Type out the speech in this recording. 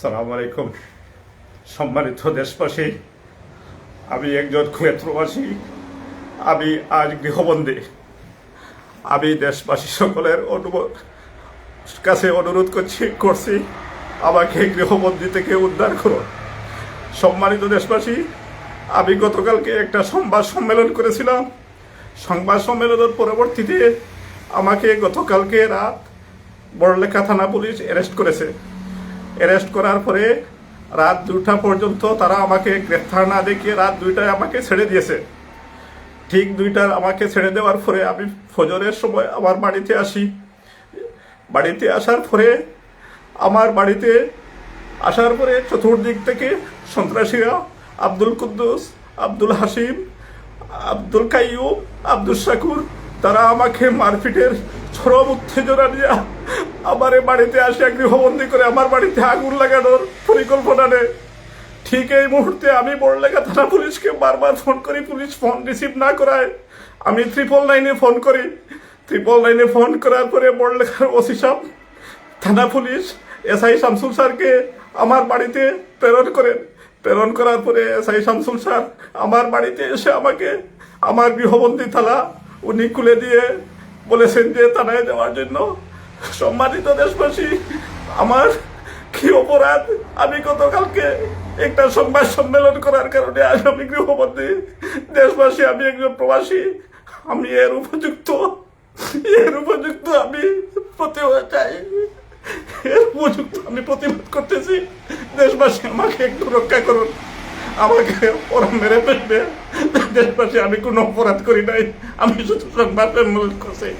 আসসালামু আলাইকুম। সম্মানিত দেশবাসী, আমি একজন কুয়েত প্রবাসী। আমি আজ গৃহবন্দী। আমি দেশবাসী সকলের কাছে অনুরোধ করছি আমাকে গৃহবন্দী থেকে উদ্ধার করুন। সম্মানিত দেশবাসী, আমি গতকালকে একটা সংবাদ সম্মেলন করেছিলাম। সংবাদ সম্মেলনের পরবর্তীতে আমাকে গতকালকে রাত বড়লেখা থানা পুলিশ অ্যারেস্ট করেছে। অ্যারেস্ট করার পরে রাত 2টা পর্যন্ত তারা আমাকে গ্রেফতার না দেখিয়ে রাত 2টায় আমাকে ছেড়ে দিয়েছে। ঠিক 2টার আমাকে ছেড়ে দেওয়ার পরে আমি ফজরের সময় আমার বাড়িতে আসি। বাড়িতে আসার পরে চতুর্দিক থেকে সন্ত্রাসীরা আব্দুল কুদ্দুস, আব্দুল হাসিম, আব্দুল কাইয়ুম, আব্দুল শাকুর তারা আমাকে মারপিটের চরম উত্তেজনা নিয়ে আমার বাড়িতে আসে গৃহবন্দী করে আমার বাড়িতে আগুন লাগানোর পরিকল্পনা নেয়। ঠিক এই মুহূর্তে আমি বড়লেখা থানা পুলিশকে বারবার ফোন করি, পুলিশ ফোন রিসিভ না করায় আমি 999 ফোন করি। 999 ফোন করার পরে বড়লেখার ওসি সাহেব, থানা পুলিশ এসআই শামসুল স্যারকে আমার বাড়িতে প্রেরণ করার পরে এসআই শামসুল স্যার আমার বাড়িতে এসে আমাকে আমার গৃহবন্দী থালা উনি খুলে দিয়ে বলেছেন যে থানায় যাওয়ার জন্য। সম্মানিত দেশবাসী, আমার কি অপরাধ? আমি গতকালকে একটা সংবাদ সম্মেলন করার কারণে আজ আমি গৃহবন্দী। দেশবাসী, আমি একজন প্রবাসী। আমি এর উপযুক্ত আমি প্রতিবাদ চাই। আমি প্রতিবাদ করতেছি। দেশবাসী, আমাকে একটু রক্ষা করুন। আমাকে ওরা মেরে ফেলবে। দেশবাসী, আমি কোনো অপরাধ করি নাই। আমি শুধু সংবাদ সম্মেলন করছি।